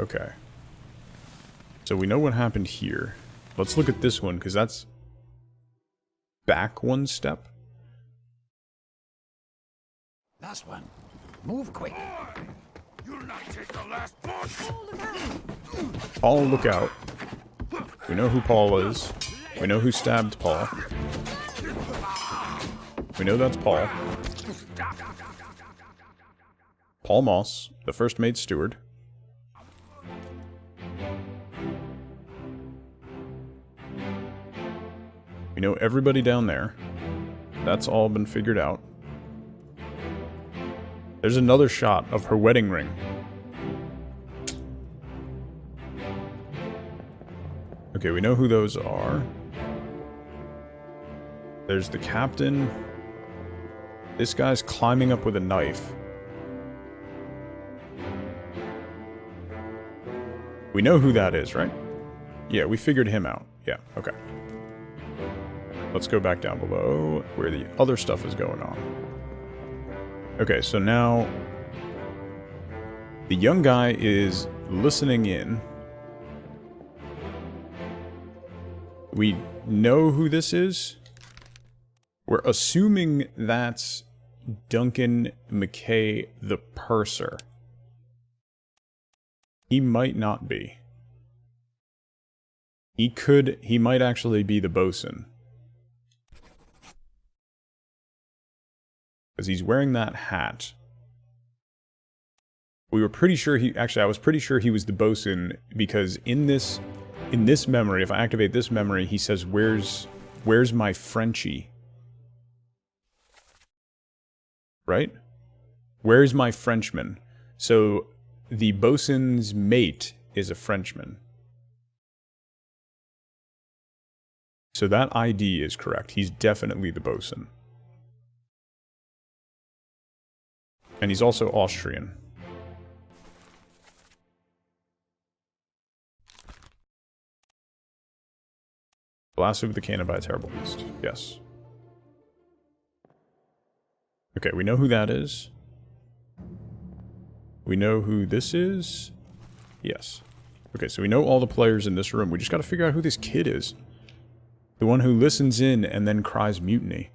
Okay. So we know what happened here. Let's look at this one, because that's back one step. Last one. Move quick. You'll not take the last push. Paul, look out. We know who Paul is. We know who stabbed Paul. We know that's Paul. Paul Moss, the first maid steward. We know everybody down there. That's all been figured out. There's another shot of her wedding ring. Okay, we know who those are. There's the captain. This guy's climbing up with a knife. We know who that is, right? Yeah, we figured him out. Yeah, okay. Let's go back down below where the other stuff is going on. Okay, so now the young guy is listening in. We know who this is. We're assuming that's Duncan McKay, the purser. He might not be. He might actually be the bosun. Because he's wearing that hat. We were pretty sure I was pretty sure he was the bosun, because in this memory, if I activate this memory, he says, where's my Frenchie? Right? Where's my Frenchman? So the bosun's mate is a Frenchman. So that ID is correct. He's definitely the bosun. And he's also Austrian. Blasted with the cannon by a terrible beast. Yes. Okay, we know who that is. We know who this is. Yes. Okay, so we know all the players in this room. We just gotta figure out who this kid is. The one who listens in and then cries mutiny.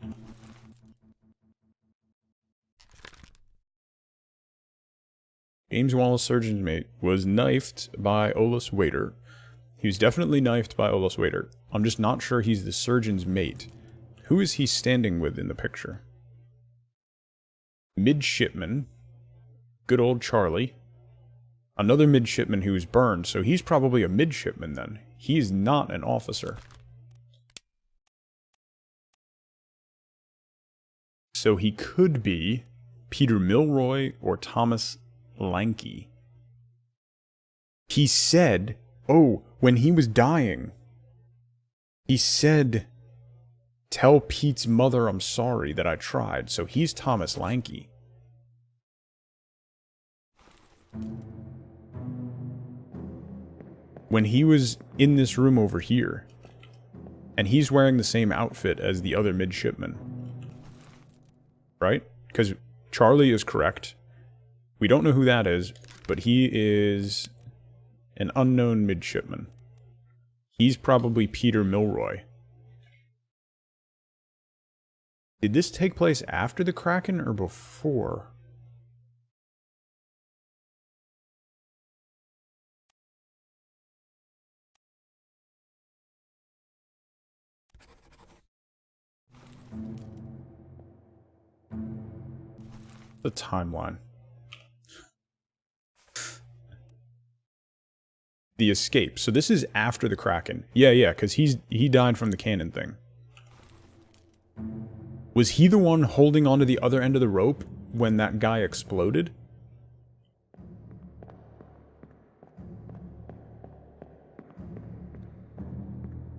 James Wallace, surgeon's mate, was knifed by Olus Waiter. He was definitely knifed by Olus Waiter. I'm just not sure he's the surgeon's mate. Who is he standing with in the picture? Midshipman. Good old Charlie. Another midshipman who was burned, so he's probably a midshipman then. He's not an officer. So he could be Peter Milroy or Thomas Lanky. He said, oh, when he was dying, he said, tell Pete's mother I'm sorry that I tried. So he's Thomas Lanky. When he was in this room over here, and he's wearing the same outfit as the other midshipman. Right? Because Charlie is correct. We don't know who that is, but he is an unknown midshipman. He's probably Peter Milroy. Did this take place after the Kraken or before? The timeline. The escape. So this is after the Kraken. Yeah, because he died from the cannon thing. Was he the one holding onto the other end of the rope when that guy exploded?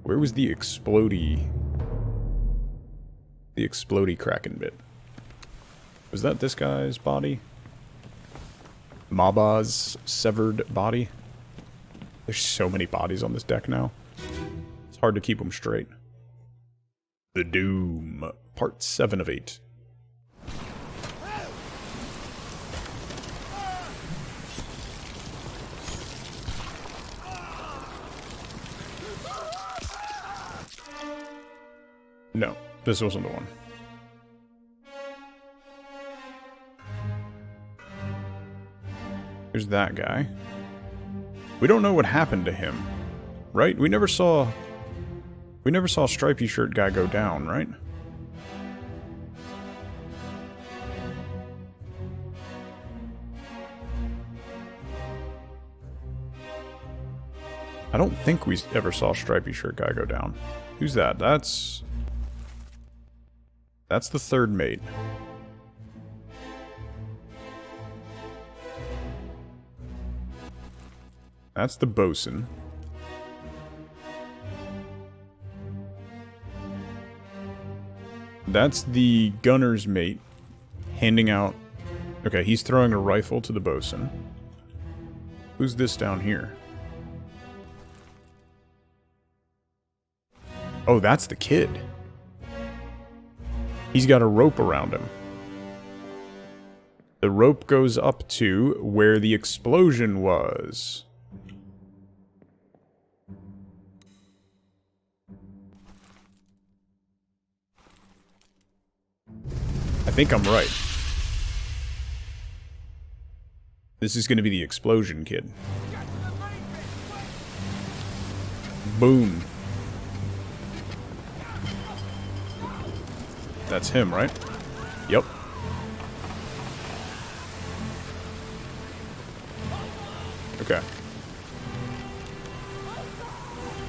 Where was the explodey Kraken bit? Was that this guy's body? Maba's severed body? There's so many bodies on this deck now. It's hard to keep them straight. The Doom, part 7 of 8. No, this wasn't the one. There's that guy. We don't know what happened to him, right? We never saw stripy shirt guy go down, right? I don't think we ever saw stripy shirt guy go down. Who's that? That's the third mate. That's the bosun. That's the gunner's mate handing out... Okay, he's throwing a rifle to the bosun. Who's this down here? Oh, that's the kid. He's got a rope around him. The rope goes up to where the explosion was. I think I'm right. This is going to be the explosion kid. Boom. That's him, right? Yep. Okay.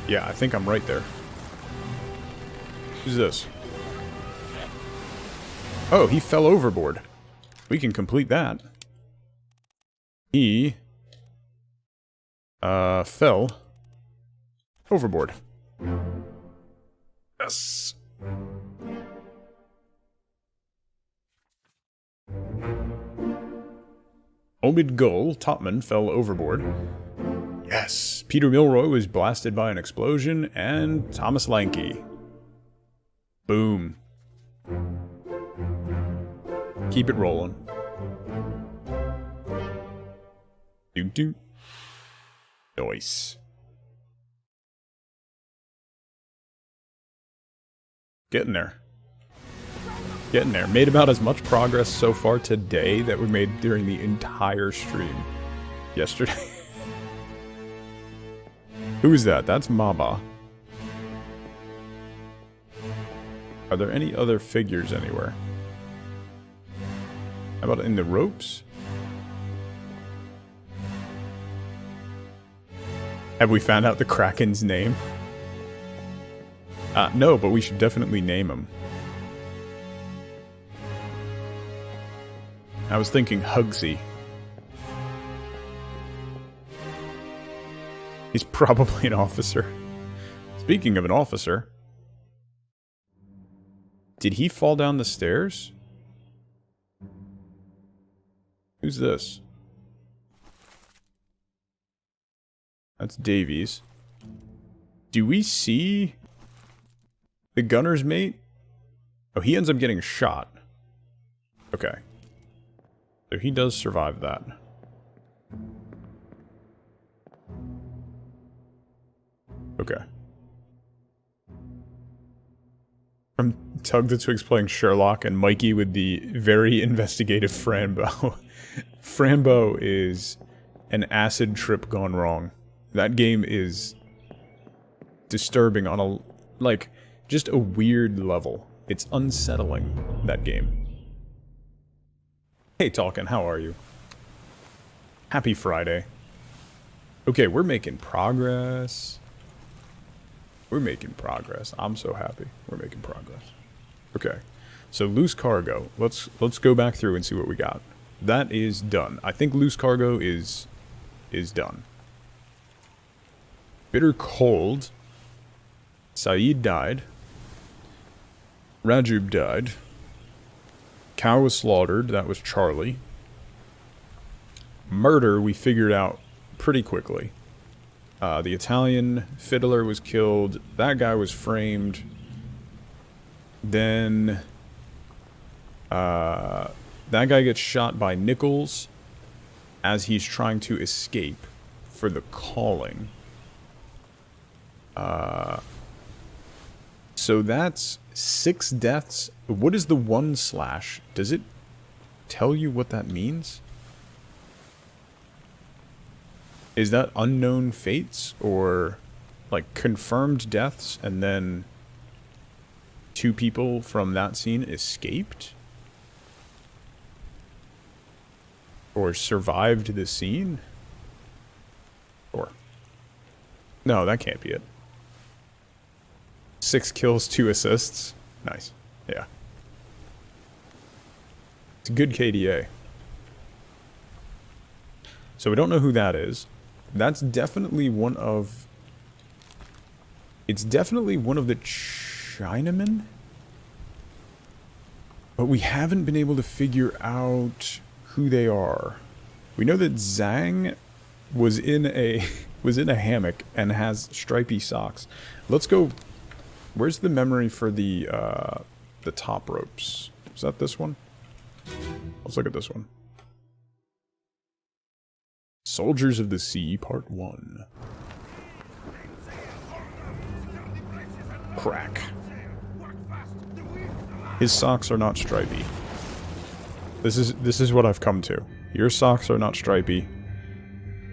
Yeah, I think I'm right there. Who's this? Oh, he fell overboard. We can complete that. He... fell overboard. Yes! Omid Gull, topman, fell overboard. Yes! Peter Milroy was blasted by an explosion, and Thomas Lanky. Boom. Keep it rolling. Doo-doo. Nice. Getting there. Getting there. Made about as much progress so far today that we made during the entire stream yesterday. Who is that? That's Maba. Are there any other figures anywhere? How about in the ropes? Have we found out the Kraken's name? No, but we should definitely name him. I was thinking Hugsy. He's probably an officer. Speaking of an officer, did he fall down the stairs? Who's this? That's Davies. Do we see the gunner's mate? Oh, he ends up getting shot. Okay. So he does survive that. Okay. From Tug the Twig's playing Sherlock and Mikey with the very investigative Frambo. Frambo is an acid trip gone wrong. That game is disturbing on a, like, just a weird level. It's unsettling, that game. Hey, Talkin', how are you? Happy Friday. Okay, we're making progress. We're making progress. I'm so happy. We're making progress. Okay, so loose cargo. Let's go back through and see what we got. That is done. I think loose cargo is done. Bitter cold. Saeed died. Rajub died. Cow was slaughtered. That was Charlie. Murder we figured out pretty quickly. The Italian fiddler was killed. That guy was framed. Then that guy gets shot by Nichols as he's trying to escape for the calling. So that's 6 deaths. What is the 1 slash? Does it tell you what that means? Is that unknown fates or like confirmed deaths and then 2 people from that scene escaped? Or survived the scene? Or no, that can't be it. 6 kills, 2 assists. Nice. Yeah. It's a good KDA. So we don't know who that is. That's definitely one of... It's definitely one of the Chinamen? But we haven't been able to figure out who they are. We know that Zhang was in a hammock and has stripy socks. Let's go. Where's the memory for the top ropes? Is that this one? Let's look at this one. Soldiers of the Sea, Part 1. Crack. His socks are not stripy. This is what I've come to. Your socks are not stripy.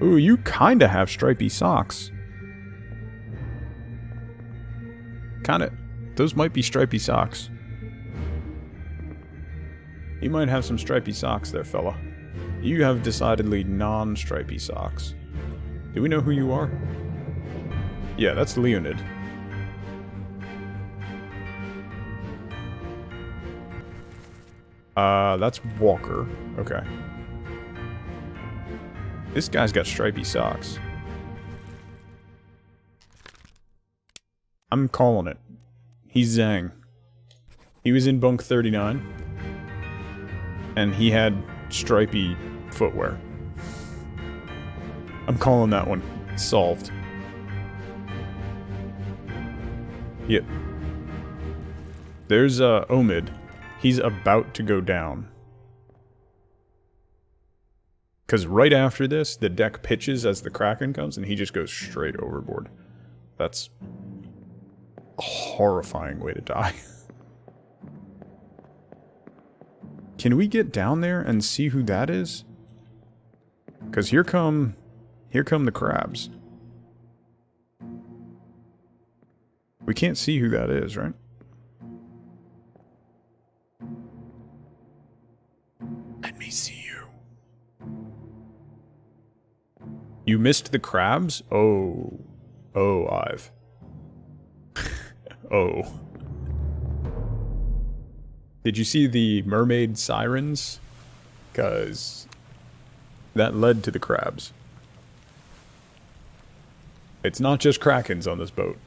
Ooh, you kinda have stripy socks. Kinda. Those might be stripy socks. You might have some stripy socks there, fella. You have decidedly non-stripy socks. Do we know who you are? Yeah, that's Leonid. That's Walker. Okay. This guy's got stripy socks. I'm calling it. He's Zhang. He was in bunk 39. And he had stripy footwear. I'm calling that one. Solved. Yep. There's Omid. He's about to go down. Because right after this, the deck pitches as the Kraken comes, and he just goes straight overboard. That's a horrifying way to die. Can we get down there and see who that is? Because here come the crabs. We can't see who that is, right? Let me see you. You missed the crabs? Oh. Oh, Ive. Oh. Did you see the mermaid sirens? Because that led to the crabs. It's not just Krakens on this boat.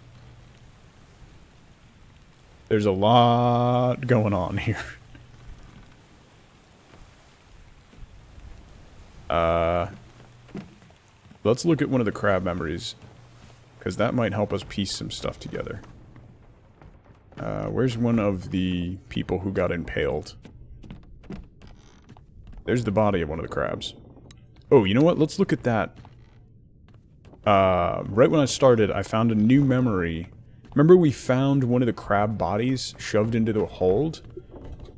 There's a lot going on here. Let's look at one of the crab memories, because that might help us piece some stuff together. Where's one of the people who got impaled? There's the body of one of the crabs. Oh, you know what? Let's look at that. Right when I started, I found a new memory. Remember we found one of the crab bodies shoved into the hold?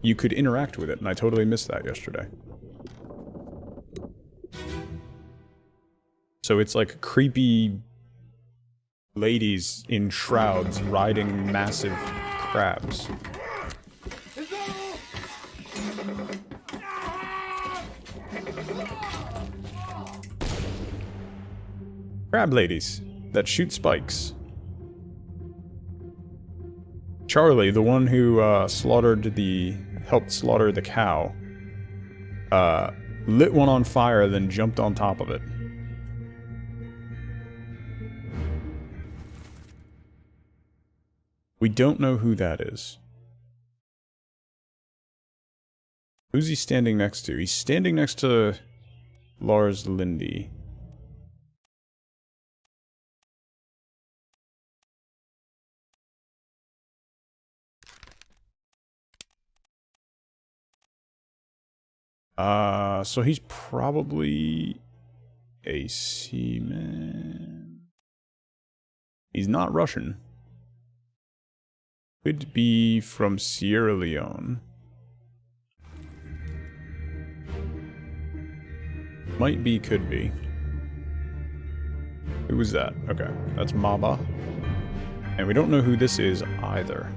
You could interact with it, and I totally missed that yesterday. So it's like creepy ladies in shrouds riding massive crabs. Crab ladies that shoot spikes. Charlie, the one who helped slaughter the cow, lit one on fire, then jumped on top of it. We don't know who that is. Who's he standing next to? He's standing next to Lars Lindy. So he's probably a seaman. He's not Russian. Could be from Sierra Leone. Might be, could be. Who was that? Okay, that's Maba. And we don't know who this is either.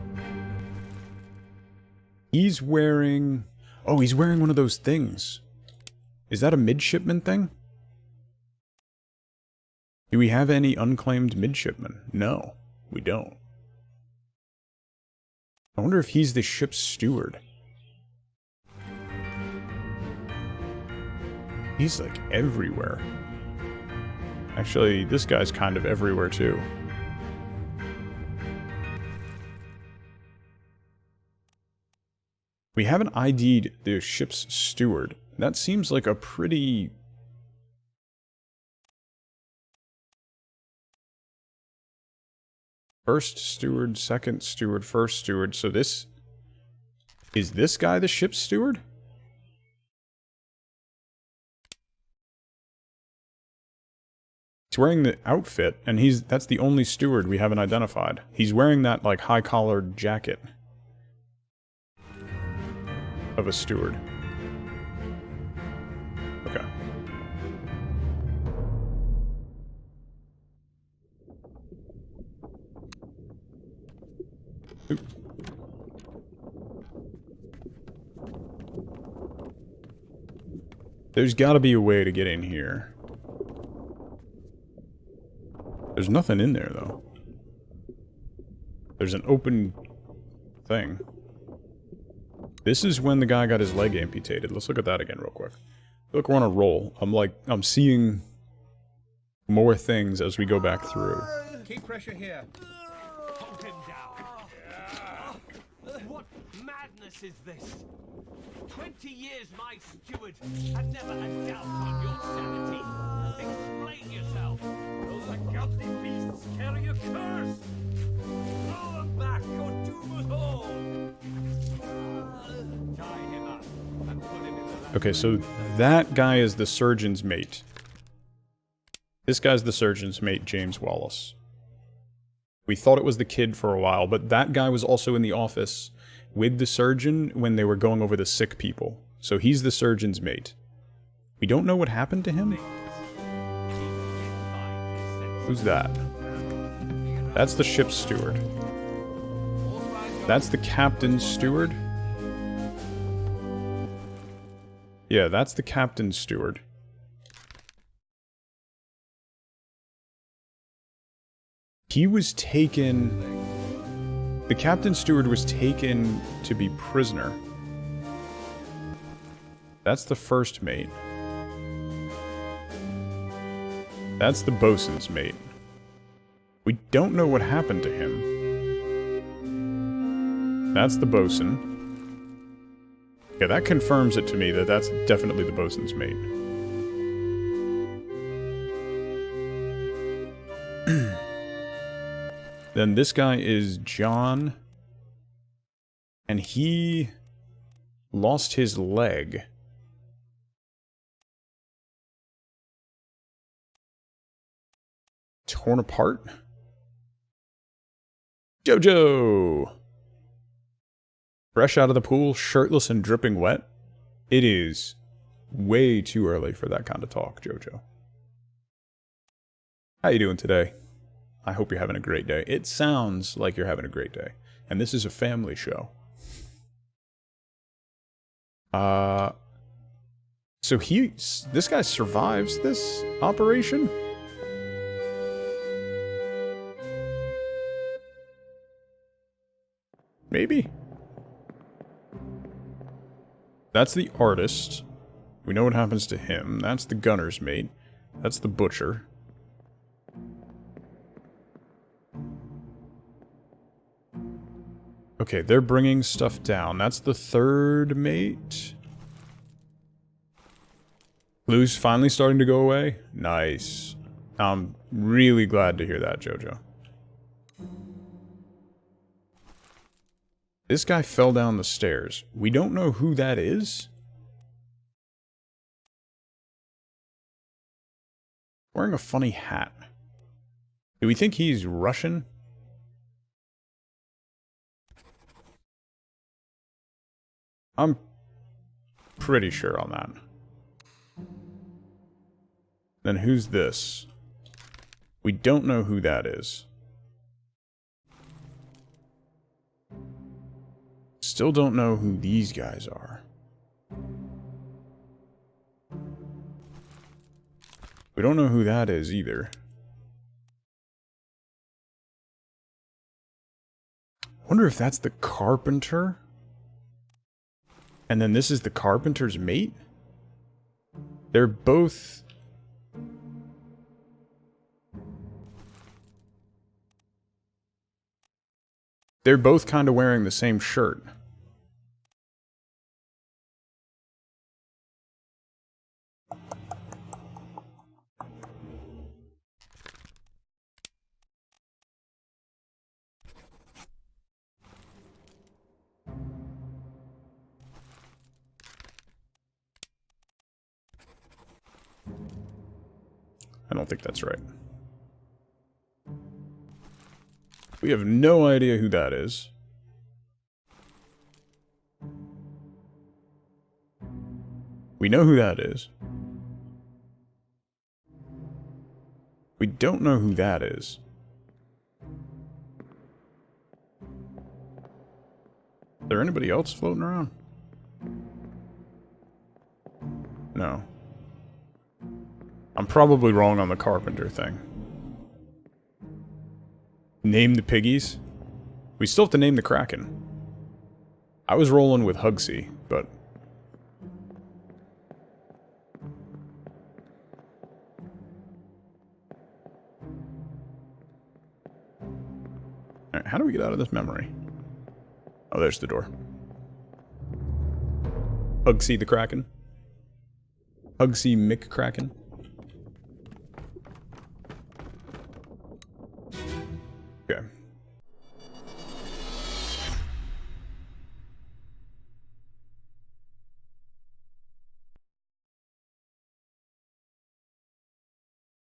He's wearing... Oh, he's wearing one of those things. Is that a midshipman thing? Do we have any unclaimed midshipmen? No, we don't. I wonder if he's the ship's steward. He's like everywhere. Actually, this guy's kind of everywhere too. We haven't ID'd the ship's steward. That seems like a pretty... First steward, second steward, first steward. So this... Is this guy the ship's steward? He's wearing the outfit, and that's the only steward we haven't identified. He's wearing that, like, high-collared jacket of a steward. Okay. Oop. There's gotta be a way to get in here. There's nothing in there, though. There's an open thing. This is when the guy got his leg amputated. Let's look at that again real quick. Look, we're on a roll. I'm seeing more things as we go back through. Keep pressure here. Hold him down. What madness is this? 20 years my steward had never a doubt on your sanity. Explain yourself. Those ungodly beasts carry a curse. Throw them back or doom us all. Tie him up and put him in the lab. Okay, so that guy is the surgeon's mate. This guy's the surgeon's mate, James Wallace. We thought it was the kid for a while, but that guy was also in the office with the surgeon when they were going over the sick people. So he's the surgeon's mate. We don't know what happened to him. Who's that? That's the ship's steward. That's the captain's steward. Yeah, that's the captain's steward. He was taken... The captain's steward was taken to be prisoner. That's the first mate. That's the bosun's mate. We don't know what happened to him. That's the bosun. Yeah, that confirms it to me that that's definitely the bosun's mate. Then this guy is John, and he lost his leg. Torn apart? Jojo! Fresh out of the pool, shirtless and dripping wet? It is way too early for that kind of talk, Jojo. How you doing today? I hope you're having a great day. It sounds like you're having a great day. And this is a family show. So this guy survives this operation? Maybe. That's the artist. We know what happens to him. That's the gunner's mate. That's the butcher. Okay, they're bringing stuff down. That's the third mate. Blue's finally starting to go away. Nice. I'm really glad to hear that, Jojo. This guy fell down the stairs. We don't know who that is. Wearing a funny hat. Do we think he's Russian? I'm pretty sure on that. Then who's this? We don't know who that is. Still don't know who these guys are. We don't know who that is either. Wonder if that's the carpenter? And then this is the carpenter's mate? They're both... They're both kind of wearing the same shirt. I don't think that's right. We have no idea who that is. We know who that is. We don't know who that is. Is there anybody else floating around? No. I'm probably wrong on the carpenter thing. Name the piggies? We still have to name the Kraken. I was rolling with Hugsy, but... Alright, how do we get out of this memory? Oh, there's the door. Hugsy the Kraken. Hugsy McKraken. Okay.